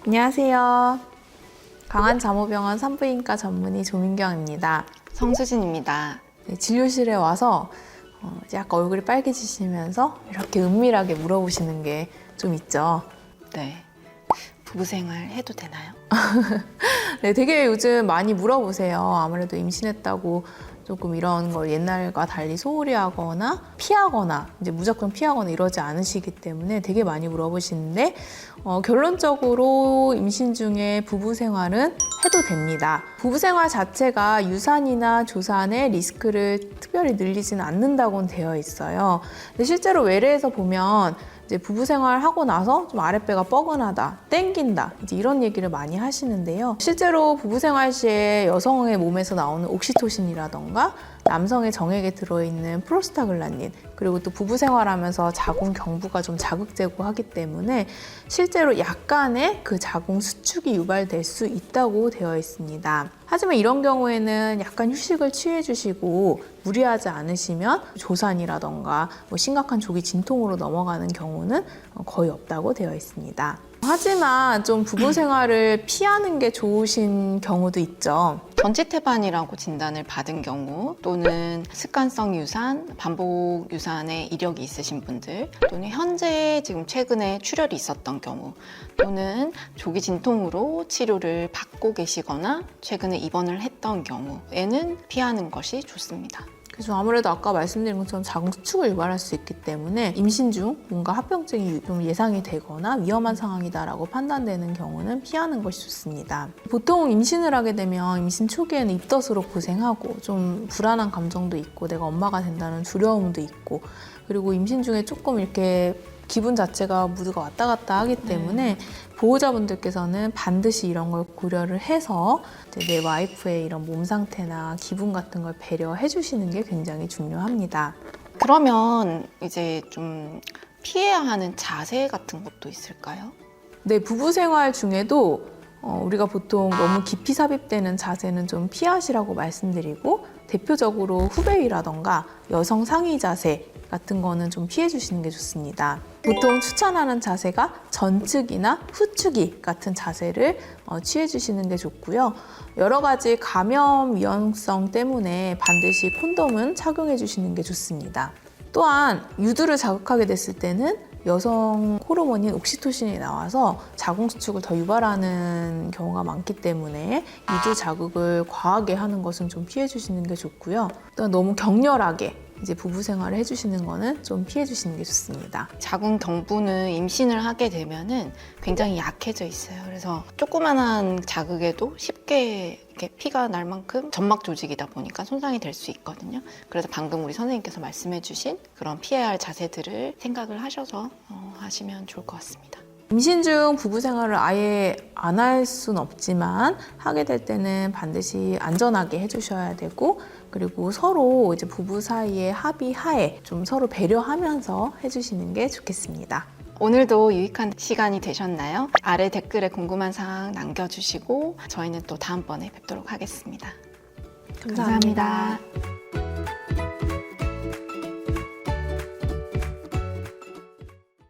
안녕하세요. 강한자모병원 산부인과 전문의 조민경입니다. 성수진입니다. 네, 진료실에 와서 약간 얼굴이 빨개지시면서 이렇게 은밀하게 물어보시는 게 좀 있죠. 네. 부부생활 해도 되나요? 네, 되게 요즘 많이 물어보세요. 아무래도 임신했다고 조금 이런 걸 옛날과 달리 소홀히 하거나 피하거나 이제 무작정 피하거나 이러지 않으시기 때문에 되게 많이 물어보시는데 결론적으로 임신 중에 부부 생활은 해도 됩니다. 부부 생활 자체가 유산이나 조산의 리스크를 특별히 늘리지는 않는다고는 되어 있어요. 근데 실제로 외래에서 보면 이제 부부 생활하고 나서 좀 아랫배가 뻐근하다, 땡긴다 이제 이런 얘기를 많이 하시는데요. 실제로 부부 생활 시에 여성의 몸에서 나오는 옥시토신이라던가 남성의 정액에 들어있는 프로스타글란딘 그리고 또 부부 생활하면서 자궁 경부가 좀 자극되고 하기 때문에 실제로 약간의 그 자궁 수축이 유발될 수 있다고 되어 있습니다. 하지만 이런 경우에는 약간 휴식을 취해 주시고 무리하지 않으시면 조산이라던가 심각한 조기 진통으로 넘어가는 경우는 거의 없다고 되어 있습니다. 하지만 좀 부부 생활을 피하는 게 좋으신 경우도 있죠. 전치태반이라고 진단을 받은 경우 또는 습관성 유산, 반복 유산에 이력이 있으신 분들 또는 현재 지금 최근에 출혈이 있었던 경우 또는 조기 진통으로 치료를 받고 계시거나 최근에 입원을 했던 경우에는 피하는 것이 좋습니다. 그래서 아무래도 아까 말씀드린 것처럼 자궁 수축을 유발할 수 있기 때문에 임신 중 뭔가 합병증이 좀 예상이 되거나 위험한 상황이다라고 판단되는 경우는 피하는 것이 좋습니다. 보통 임신을 하게 되면 임신 초기에는 입덧으로 고생하고 좀 불안한 감정도 있고 내가 엄마가 된다는 두려움도 있고 그리고 임신 중에 조금 이렇게 기분 자체가 무드가 왔다 갔다 하기 때문에 보호자분들께서는 반드시 이런 걸 고려를 해서 내 와이프의 이런 몸 상태나 기분 같은 걸 배려해 주시는 게 굉장히 중요합니다. 그러면 이제 좀 피해야 하는 자세 같은 것도 있을까요? 네, 부부 생활 중에도 우리가 보통 너무 깊이 삽입되는 자세는 좀 피하시라고 말씀드리고 대표적으로 후베이라던가 여성 상의 자세 같은 거는 좀 피해 주시는 게 좋습니다. 보통 추천하는 자세가 전측이나 후측이 같은 자세를 취해 주시는 게 좋고요. 여러 가지 감염 위험성 때문에 반드시 콘돔은 착용해 주시는 게 좋습니다. 또한 유두를 자극하게 됐을 때는 여성 호르몬인 옥시토신이 나와서 자궁 수축을 더 유발하는 경우가 많기 때문에 유두 자극을 과하게 하는 것은 좀 피해 주시는 게 좋고요. 또 너무 격렬하게 이제 부부 생활을 해주시는 거는 좀 피해 주시는 게 좋습니다. 자궁 경부는 임신을 하게 되면은 굉장히 약해져 있어요. 그래서 조그만한 자극에도 쉽게 이렇게 피가 날 만큼 점막 조직이다 보니까 손상이 될 수 있거든요. 그래서 방금 우리 선생님께서 말씀해주신 그런 피해야 할 자세들을 생각을 하셔서 하시면 좋을 것 같습니다. 임신 중 부부 생활을 아예 안 할 수는 없지만 하게 될 때는 반드시 안전하게 해주셔야 되고 그리고 서로 이제 부부 사이의 합의 하에 좀 서로 배려하면서 해주시는 게 좋겠습니다. 오늘도 유익한 시간이 되셨나요? 아래 댓글에 궁금한 사항 남겨주시고 저희는 또 다음번에 뵙도록 하겠습니다. 감사합니다.